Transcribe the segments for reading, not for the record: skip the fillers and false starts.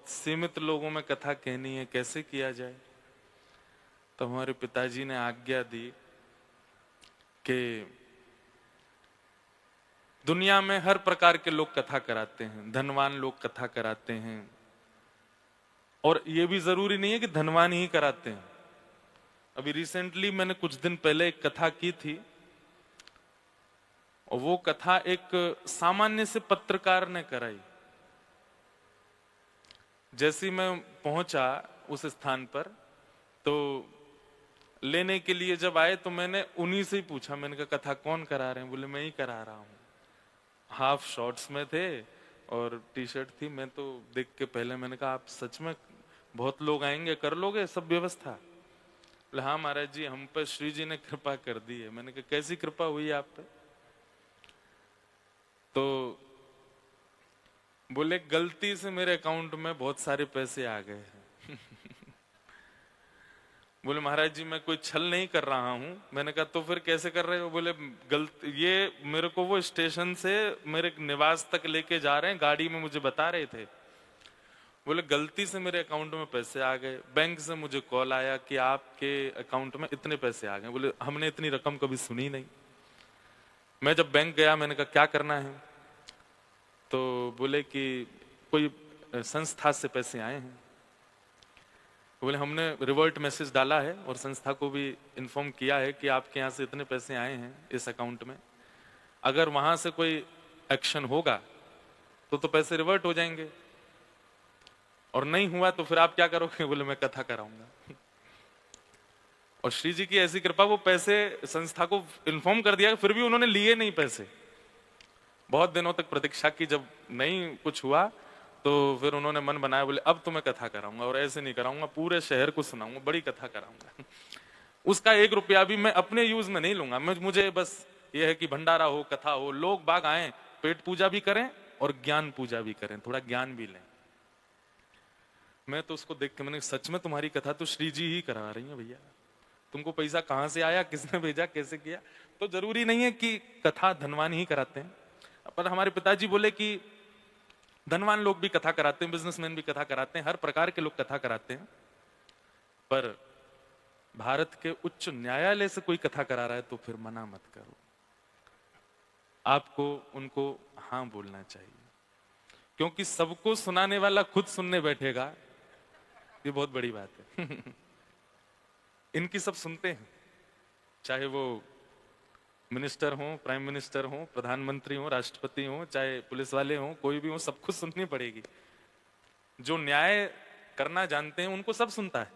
सीमित लोगों में कथा कहनी है, कैसे किया जाए। तो हमारे पिताजी ने आज्ञा दी कि दुनिया में हर प्रकार के लोग कथा कराते हैं, धनवान लोग कथा कराते हैं, और ये भी जरूरी नहीं है कि धनवान ही कराते हैं। अभी रिसेंटली मैंने कुछ दिन पहले एक कथा की थी, और वो कथा एक सामान्य से पत्रकार ने कराई। जैसी मैं पहुंचा उस स्थान पर, तो लेने के लिए जब आए तो मैंने उन्हीं से ही पूछा, मैंने कहा कथा कौन करा रहे हैं? बोले मैं ही करा रहा हूं। हाफ शॉर्ट्स में थे और टी शर्ट थी। मैं तो देख के पहले मैंने कहा आप सच में बहुत लोग आएंगे, कर लोगे सब व्यवस्था? बोले हाँ महाराज जी, हम पर श्री जी ने कृपा कर दी है। मैंने कहा कैसी कृपा हुई आप पे? तो बोले गलती से मेरे अकाउंट में बहुत सारे पैसे आ गए हैं। बोले महाराज जी मैं कोई छल नहीं कर रहा हूं। मैंने कहा तो फिर कैसे कर रहे हो? बोले गलती, ये मेरे को वो स्टेशन से मेरे निवास तक लेके जा रहे हैं, गाड़ी में मुझे बता रहे थे। बोले गलती से मेरे अकाउंट में पैसे आ गए, बैंक से मुझे कॉल आया कि आपके अकाउंट में इतने पैसे आ गए। बोले हमने इतनी रकम कभी सुनी नहीं। मैं जब बैंक गया, मैंने कहा क्या करना है? तो बोले कि कोई संस्था से पैसे आए हैं। बोले हमने रिवर्ट मैसेज डाला है और संस्था को भी इन्फॉर्म किया है कि आपके यहाँ से इतने पैसे आए हैं इस अकाउंट में, अगर वहां से कोई एक्शन होगा तो पैसे रिवर्ट हो जाएंगे, और नहीं हुआ तो फिर आप क्या करोगे? बोले मैं कथा कराऊंगा। और श्री जी की ऐसी कृपा, वो पैसे संस्था को इन्फॉर्म कर दिया, फिर भी उन्होंने लिए नहीं पैसे। बहुत दिनों तक प्रतीक्षा की, जब नहीं कुछ हुआ तो फिर उन्होंने मन बनाया, बोले अब तो मैं कथा कराऊंगा, और ऐसे नहीं कराऊंगा, पूरे शहर को सुनाऊंगा, बड़ी कथा कराऊंगा। उसका 1 रुपया भी मैं अपने यूज में नहीं लूंगा। मुझे बस ये है कि भंडारा हो, कथा हो, लोग बाग आए, पेट पूजा भी करें और ज्ञान पूजा भी करें, थोड़ा ज्ञान भी लें। मैं तो उसको देख के मैंने, सच में तुम्हारी कथा तो श्री जी ही करा रही है भैया, तुमको पैसा कहां से आया, किसने भेजा, कैसे किया? तो जरूरी नहीं है कि कथा धनवान ही कराते हैं। पर हमारे पिताजी बोले कि धनवान लोग भी कथा कराते हैं, बिजनेसमैन भी कथा कराते हैं, हर प्रकार के लोग कथा कराते हैं, पर भारत के उच्च न्यायालय से कोई कथा करा रहा है तो फिर मना मत करो। आपको उनको हाँ बोलना चाहिए, क्योंकि सबको सुनाने वाला खुद सुनने बैठेगा, ये बहुत बड़ी बात है। इनकी सब सुनते हैं, चाहे वो मिनिस्टर हो, प्राइम मिनिस्टर हो, प्रधानमंत्री हो, राष्ट्रपति हो, चाहे पुलिस वाले हो, कोई भी हो, सबको सुननी पड़ेगी। जो न्याय करना जानते हैं उनको सब सुनता है।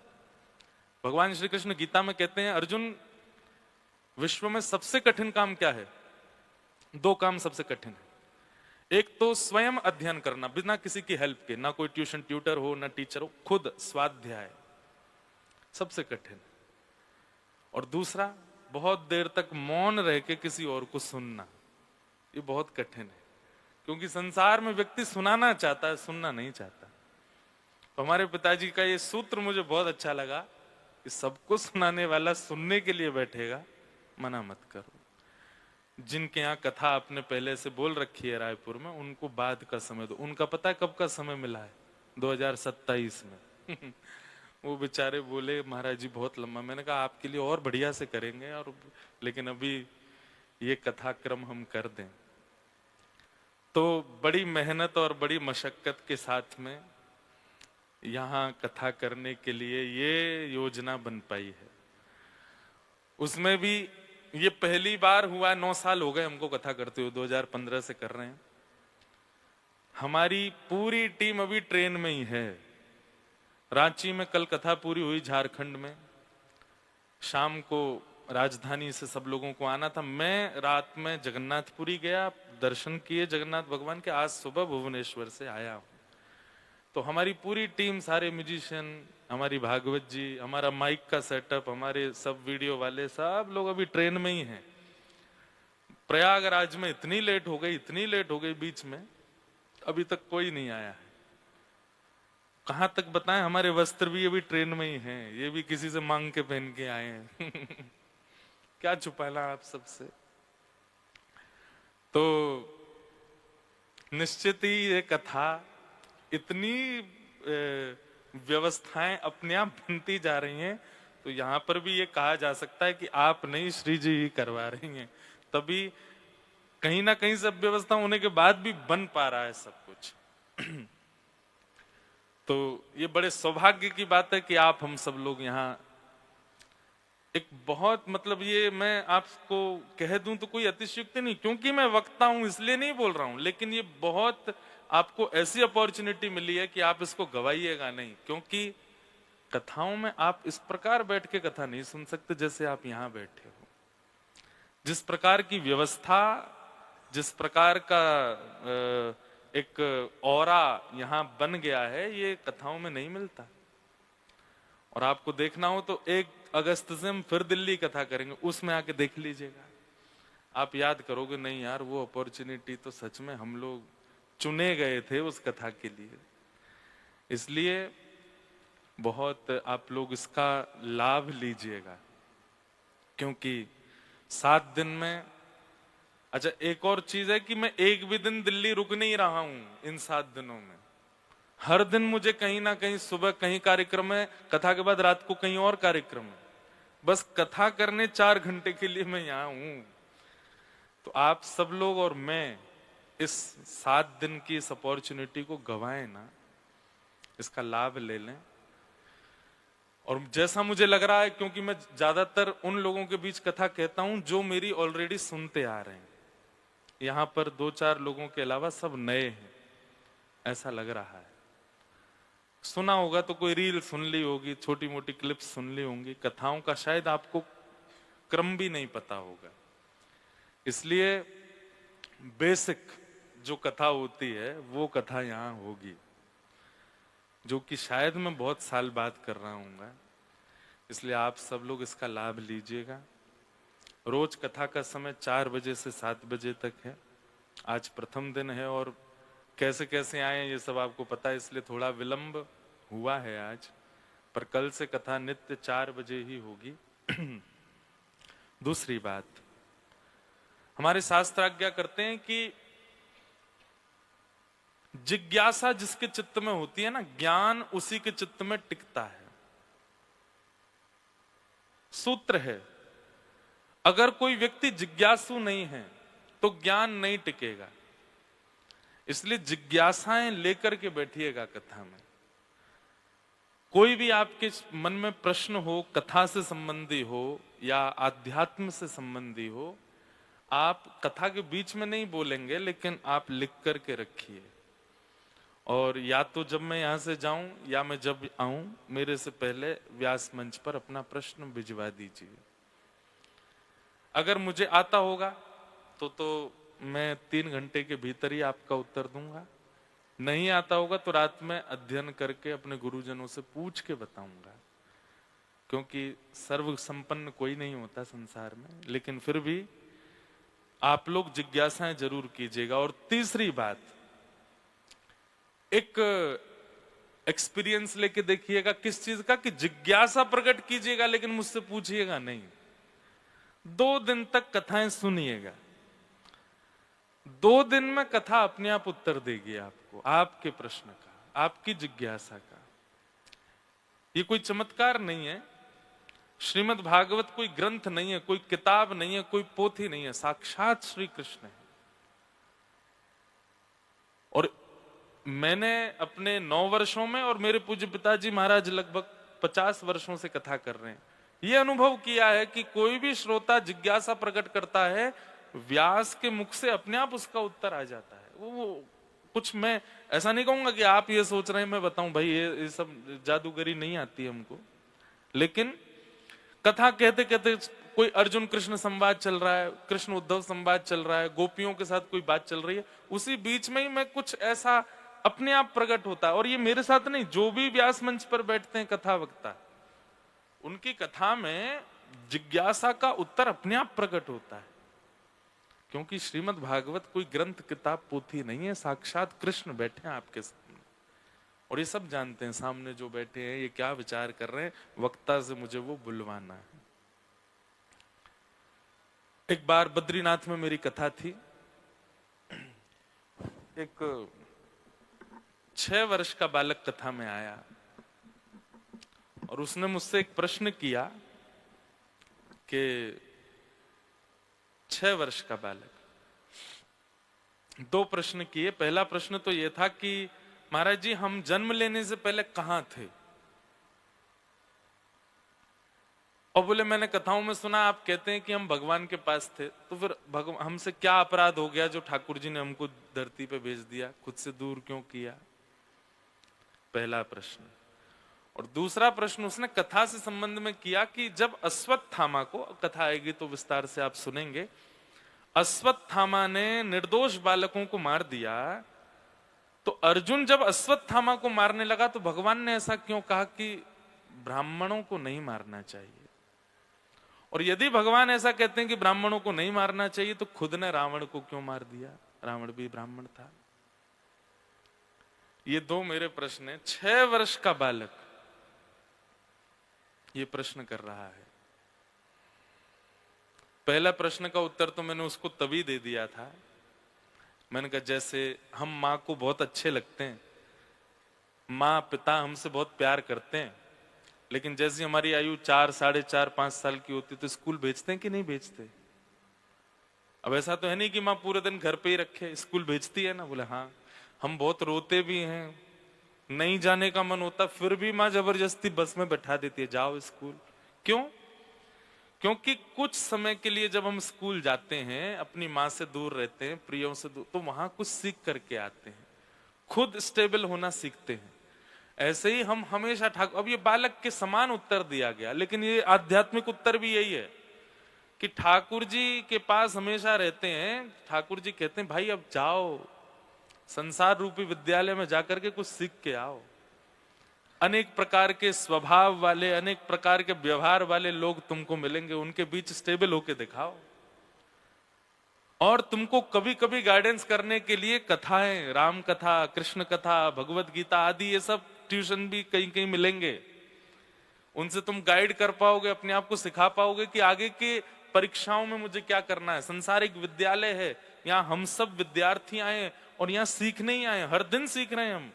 भगवान श्री कृष्ण गीता में कहते हैं, अर्जुन विश्व में सबसे कठिन काम क्या है? 2 काम सबसे कठिन है। एक तो स्वयं अध्ययन करना बिना किसी की हेल्प के, ना कोई ट्यूशन ट्यूटर हो, ना टीचर हो, खुद स्वाध्याय सबसे कठिन। और दूसरा, बहुत देर तक मौन रह के किसी और को सुनना, ये बहुत कठिन है, क्योंकि संसार में व्यक्ति सुनाना चाहता है, सुनना नहीं चाहता। तो हमारे पिताजी का ये सूत्र मुझे बहुत अच्छा लगा कि सबको सुनाने वाला सुनने के लिए बैठेगा, मना मत करो। जिनके यहाँ कथा आपने पहले से बोल रखी है रायपुर में, उनको बाद का समय दो। उनका पता है कब का समय मिला है? 2027 में। वो बेचारे बोले महाराज जी बहुत लंबा। मैंने कहा आपके लिए और बढ़िया से करेंगे, और लेकिन अभी ये कथा क्रम हम कर दें। तो बड़ी मेहनत और बड़ी मशक्कत के साथ में यहाँ कथा करने के लिए ये योजना बन पाई है। उसमें भी ये पहली बार हुआ, 9 साल हो गए हमको कथा करते हुए, 2015 से कर रहे हैं। हमारी पूरी टीम अभी ट्रेन में ही है। रांची में कल कथा पूरी हुई, झारखंड में शाम को राजधानी से सब लोगों को आना था। मैं रात में जगन्नाथपुरी गया, दर्शन किए जगन्नाथ भगवान के। आज सुबह भुवनेश्वर से आया हूं। तो हमारी पूरी टीम, सारे म्यूजिशियन, हमारी भागवत जी, हमारा माइक का सेटअप, हमारे सब वीडियो वाले, सब लोग अभी ट्रेन में ही हैं। प्रयागराज में इतनी लेट हो गई बीच में, अभी तक कोई नहीं आया है। कहां तक बताएं, हमारे वस्त्र भी अभी ट्रेन में ही हैं, ये भी किसी से मांग के पहन के आए हैं। क्या छुपाना आप सबसे। तो निश्चित ही ये कथा इतनी व्यवस्थाएं अपने आप बनती जा रही हैं, तो यहाँ पर भी ये कहा जा सकता है कि आप नहीं, श्री जी ही करवा रही हैं। तभी कहीं ना कहीं सब व्यवस्था होने के बाद भी बन पा रहा है सब कुछ। तो ये बड़े सौभाग्य की बात है कि आप हम सब लोग यहाँ एक बहुत, मतलब ये मैं आपको कह दूं तो कोई अतिशयोक्ति नहीं, क्योंकि मैं वक्ता हूं इसलिए नहीं बोल रहा हूं, लेकिन ये बहुत आपको ऐसी अपॉर्चुनिटी मिली है कि आप इसको गवाइएगा नहीं, क्योंकि कथाओं में आप इस प्रकार बैठ के कथा नहीं सुन सकते जैसे आप यहां बैठे हो। जिस प्रकार की व्यवस्था, जिस प्रकार का एक ऑरा यहां बन गया है, ये कथाओं में नहीं मिलता। और आपको देखना हो तो 1 अगस्त से हम फिर दिल्ली कथा करेंगे, उसमें आके देख लीजिएगा, आप याद करोगे नहीं यार, वो अपॉर्चुनिटी तो सच में हम लोग चुने गए थे उस कथा के लिए। इसलिए बहुत आप लोग इसका लाभ लीजिएगा, क्योंकि 7 दिन में, अच्छा एक और चीज है कि मैं एक भी दिन दिल्ली रुक नहीं रहा हूं इन 7 दिनों में। हर दिन मुझे कहीं ना कहीं, सुबह कहीं कार्यक्रम है, कथा के बाद रात को कहीं और कार्यक्रम है, बस कथा करने 4 घंटे के लिए मैं यहां हूं। तो आप सब लोग और मैं इस 7 दिन की इस अपॉर्चुनिटी को गवाएं ना, इसका लाभ ले लें। और जैसा मुझे लग रहा है, क्योंकि मैं ज्यादातर उन लोगों के बीच कथा कहता हूं जो मेरी ऑलरेडी सुनते आ रहे हैं, यहां पर 2-4 लोगों के अलावा सब नए हैं, ऐसा लग रहा है। सुना होगा तो कोई रील सुन ली होगी, छोटी मोटी क्लिप्स सुन ली होंगी, कथाओं का शायद आपको क्रम भी नहीं पता होगा। इसलिए बेसिक जो कथा होती है वो कथा यहां होगी, जो कि शायद मैं बहुत साल बाद कर रहा हूँ। इसलिए आप सब लोग इसका लाभ लीजिएगा। रोज कथा का समय 4 बजे से 7 बजे तक है। आज प्रथम दिन है और कैसे कैसे आए ये सब आपको पता है, इसलिए थोड़ा विलंब हुआ है आज, पर कल से कथा नित्य 4 बजे ही होगी। दूसरी बात, हमारे शास्त्र आज्ञा करते हैं कि जिज्ञासा जिसके चित्त में होती है ना, ज्ञान उसी के चित्त में टिकता है। सूत्र है, अगर कोई व्यक्ति जिज्ञासु नहीं है तो ज्ञान नहीं टिकेगा। इसलिए जिज्ञासाएं लेकर के बैठिएगा कथा में। कोई भी आपके मन में प्रश्न हो, कथा से संबंधी हो या आध्यात्म से संबंधी हो, आप कथा के बीच में नहीं बोलेंगे, लेकिन आप लिख करके रखिए। और या तो जब मैं यहां से जाऊं या मैं जब आऊं, मेरे से पहले व्यास मंच पर अपना प्रश्न भिजवा दीजिए। अगर मुझे आता होगा तो मैं 3 घंटे के भीतर ही आपका उत्तर दूंगा। नहीं आता होगा तो रात में अध्ययन करके अपने गुरुजनों से पूछ के बताऊंगा, क्योंकि सर्व संपन्न कोई नहीं होता संसार में। लेकिन फिर भी आप लोग जिज्ञासाएं जरूर कीजिएगा। और तीसरी बात, एक एक्सपीरियंस लेके देखिएगा किस चीज का, कि जिज्ञासा प्रकट कीजिएगा लेकिन मुझसे पूछिएगा नहीं। 2 दिन तक कथाएं सुनिएगा, 2 दिन में कथा अपने आप उत्तर देगी आपको, आपके प्रश्न का, आपकी जिज्ञासा का। ये कोई चमत्कार नहीं है। श्रीमद् भागवत कोई ग्रंथ नहीं है, कोई किताब नहीं है, कोई पोथी नहीं है, साक्षात श्री कृष्ण है। और मैंने अपने 9 वर्षों में, और मेरे पूज्य पिताजी महाराज लगभग 50 वर्षों से कथा कर रहे हैं, यह अनुभव किया है कि कोई भी श्रोता जिज्ञासा प्रकट करता है, व्यास के मुख से अपने आप उसका उत्तर आ जाता है। वो कुछ, मैं ऐसा नहीं कहूंगा कि आप ये सोच रहे हैं मैं बताऊं, भाई ये सब जादूगरी नहीं आती हमको। लेकिन कथा कहते कहते कोई अर्जुन कृष्ण संवाद चल रहा है, कृष्ण उद्धव संवाद चल रहा है, गोपियों के साथ कोई बात चल रही है, उसी बीच में ही मैं कुछ ऐसा अपने आप प्रकट होता है। और ये मेरे साथ नहीं, जो भी व्यास मंच पर बैठते हैं कथा वक्ता, उनकी कथा में जिज्ञासा का उत्तर अपने आप प्रकट होता है। क्योंकि श्रीमद् भागवत कोई ग्रंथ किताब पोथी नहीं है, साक्षात कृष्ण बैठे हैं आपके सामने, और ये सब जानते हैं सामने जो बैठे हैं ये क्या विचार कर रहे हैं, वक्ता से मुझे वो बुलवाना है। एक बार बद्रीनाथ में मेरी कथा थी। एक 6 वर्ष का बालक कथा में आया। और उसने मुझसे एक प्रश्न किया कि 6 वर्ष का बालक, 2 प्रश्न किए। पहला प्रश्न तो यह था कि महाराज जी हम जन्म लेने से पहले कहां थे? और बोले मैंने कथाओं में सुना आप कहते हैं कि हम भगवान के पास थे, तो फिर हमसे क्या अपराध हो गया जो ठाकुर जी ने हमको धरती पे भेज दिया, खुद से दूर क्यों किया? पहला प्रश्न। और दूसरा प्रश्न उसने कथा से संबंध में किया कि जब अश्वत्थामा को, कथा आएगी तो विस्तार से आप सुनेंगे, अश्वत्थामा ने निर्दोष बालकों को मार दिया, तो अर्जुन जब अश्वत्थामा को मारने लगा तो भगवान ने ऐसा क्यों कहा कि ब्राह्मणों को नहीं मारना चाहिए? और यदि भगवान ऐसा कहते हैं कि ब्राह्मणों को नहीं मारना चाहिए, तो खुद ने रावण को क्यों मार दिया? रावण भी ब्राह्मण था। ये 2 मेरे प्रश्न हैं। 6 वर्ष का बालक ये प्रश्न कर रहा है। पहला प्रश्न का उत्तर तो मैंने उसको तभी दे दिया था, मैंने कहा जैसे हम माँ को बहुत अच्छे लगते हैं, माँ पिता हमसे बहुत प्यार करते हैं, लेकिन जैसी हमारी आयु 4, 4.5, 5 साल की होती तो स्कूल भेजते हैं कि नहीं भेजते? अब ऐसा तो है नहीं कि माँ पूरे दिन घर पे ही रखे, स्कूल भेजती है ना? बोले हाँ। हम बहुत रोते भी हैं, नहीं जाने का मन होता, फिर भी माँ जबरदस्ती बस में बैठा देती है, जाओ स्कूल। क्यों? क्योंकि कुछ समय के लिए जब हम स्कूल जाते हैं, अपनी माँ से दूर रहते हैं, प्रियों से दूर, तो वहां कुछ सीख करके आते हैं, खुद स्टेबल होना सीखते हैं। ऐसे ही हम हमेशा ठाकुर, अब ये बालक के समान उत्तर दिया गया, लेकिन ये आध्यात्मिक उत्तर भी यही है कि ठाकुर जी के पास हमेशा रहते हैं। ठाकुर जी कहते हैं भाई अब जाओ संसार रूपी विद्यालय में जाकर के कुछ सीख के आओ। अनेक प्रकार के स्वभाव वाले, अनेक प्रकार के व्यवहार वाले लोग तुमको मिलेंगे, उनके बीच स्टेबल होके दिखाओ। और तुमको कभी कभी गाइडेंस करने के लिए कथाएं, राम कथा, कृष्ण कथा, भगवत गीता आदि ये सब ट्यूशन भी कहीं कहीं मिलेंगे, उनसे तुम गाइड कर पाओगे, अपने आप को सिखा पाओगे कि आगे के परीक्षाओं में मुझे क्या करना है। संसारिक विद्यालय है, यहाँ हम सब विद्यार्थी आए और यहाँ सीखने ही आए, हर दिन सीख रहे हैं हम।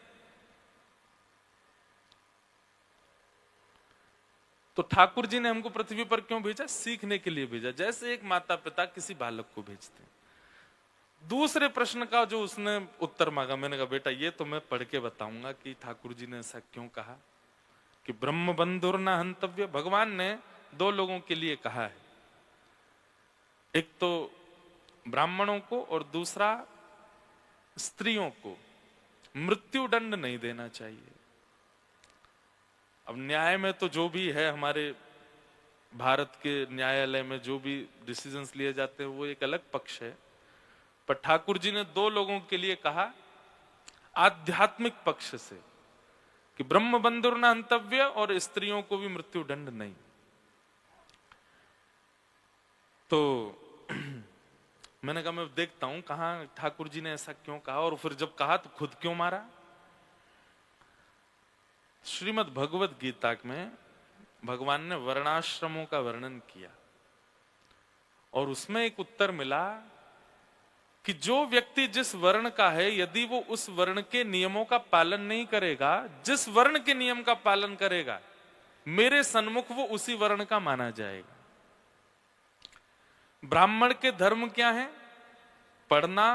तो ठाकुर जी ने हमको पृथ्वी पर क्यों भेजा? सीखने के लिए भेजा, जैसे एक माता पिता किसी बालक को भेजते हैं। दूसरे प्रश्न का जो उसने उत्तर मांगा, मैंने कहा बेटा ये तो मैं पढ़ के बताऊंगा कि ठाकुर जी ने ऐसा क्यों कहा कि ब्रह्म बंधुर न हंतव्य। भगवान ने 2 लोगों के लिए कहा है, एक तो ब्राह्मणों को और दूसरा स्त्रियों को मृत्यु दंड नहीं देना चाहिए। अब न्याय में तो जो भी है, हमारे भारत के न्यायालय में जो भी डिसीजंस लिए जाते हैं वो एक अलग पक्ष है, पर ठाकुर जी ने 2 लोगों के लिए कहा आध्यात्मिक पक्ष से कि ब्रह्म बंधुर न हंतव्य और स्त्रियों को भी मृत्यु दंड नहीं। तो मैंने कहा मैं देखता हूं कहां ठाकुर जी ने ऐसा क्यों कहा, और फिर जब कहा तो खुद क्यों मारा। श्रीमद् भगवत गीता में भगवान ने वर्णाश्रमों का वर्णन किया और उसमें एक उत्तर मिला कि जो व्यक्ति जिस वर्ण का है, यदि वो उस वर्ण के नियमों का पालन नहीं करेगा, जिस वर्ण के नियम का पालन करेगा, मेरे सन्मुख वो उसी वर्ण का माना जाएगा। ब्राह्मण के धर्म क्या है? पढ़ना,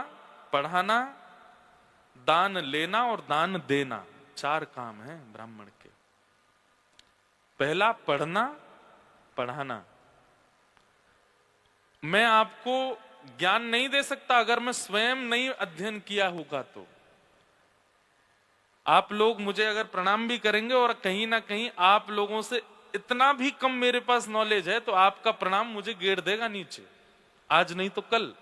पढ़ाना, दान लेना और दान देना, 4 काम हैं ब्राह्मण के। पहला पढ़ना, पढ़ाना। मैं आपको ज्ञान नहीं दे सकता अगर मैं स्वयं नहीं अध्ययन किया होगा। तो आप लोग मुझे अगर प्रणाम भी करेंगे और कहीं ना कहीं आप लोगों से इतना भी कम मेरे पास नॉलेज है, तो आपका प्रणाम मुझे गिर देगा नीचे, आज नहीं तो कल।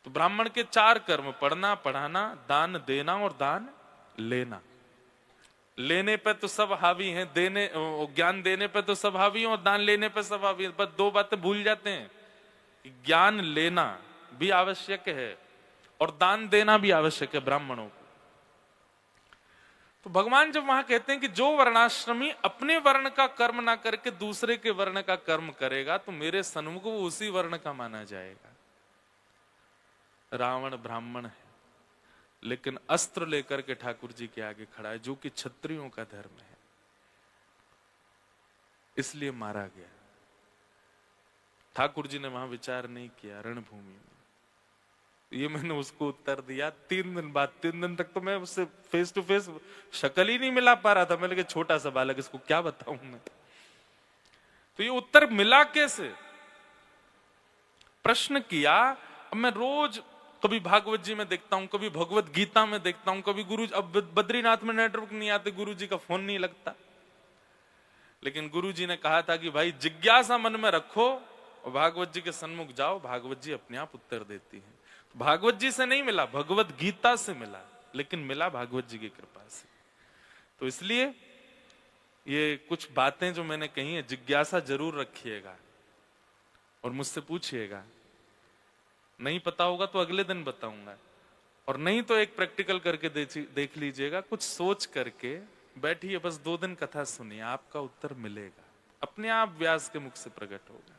तो ब्राह्मण के 4 कर्म, पढ़ना, पढ़ाना, दान देना और दान लेना। लेने पे तो सब हावी हैं, देने, ज्ञान देने पे तो सब हावी हैं और दान लेने पे सब हावी हैं। बस 2 बातें भूल जाते हैं, ज्ञान लेना भी आवश्यक है और दान देना भी आवश्यक है ब्राह्मणों को। तो भगवान जब वहां कहते हैं कि जो वर्णाश्रमी अपने वर्ण का कर्म ना करके दूसरे के वर्ण का कर्म करेगा, तो मेरे सन्मुख वो उसी वर्ण का माना जाएगा। रावण ब्राह्मण है, लेकिन अस्त्र लेकर के ठाकुर जी के आगे खड़ा है, जो कि क्षत्रियों का धर्म है, इसलिए मारा गया। ठाकुर जी ने वहां विचार नहीं किया रणभूमि में। ये मैंने उसको उत्तर दिया 3 दिन बाद। 3 दिन तक तो मैं उससे फेस टू फेस शक्ल ही नहीं मिला पा रहा था। मैं लगे छोटा सा बालक, इसको क्या बताऊं मैं। तो ये उत्तर मिला कैसे, प्रश्न किया। अब मैं रोज कभी भागवत जी में देखता हूं, कभी भगवत गीता में देखता हूं, कभी गुरु, अब बद्रीनाथ में नेटवर्क नहीं आते, गुरु जी का फोन नहीं लगता। लेकिन गुरु जी ने कहा था कि भाई जिज्ञासा मन में रखो और भागवत जी के सन्मुख जाओ, भागवत जी अपने आप उत्तर देती है। तो भागवत जी से नहीं मिला, भगवत गीता से मिला, लेकिन मिला भागवत जी की कृपा से। तो इसलिए ये कुछ बातें जो मैंने कही है, जिज्ञासा जरूर रखिएगा और मुझसे पूछिएगा। नहीं पता होगा तो अगले दिन बताऊंगा, और नहीं तो एक प्रैक्टिकल करके देख लीजिएगा। कुछ सोच करके बैठिए, बस 2 दिन कथा सुनिए, आपका उत्तर मिलेगा, अपने आप व्यास के मुख से प्रकट होगा।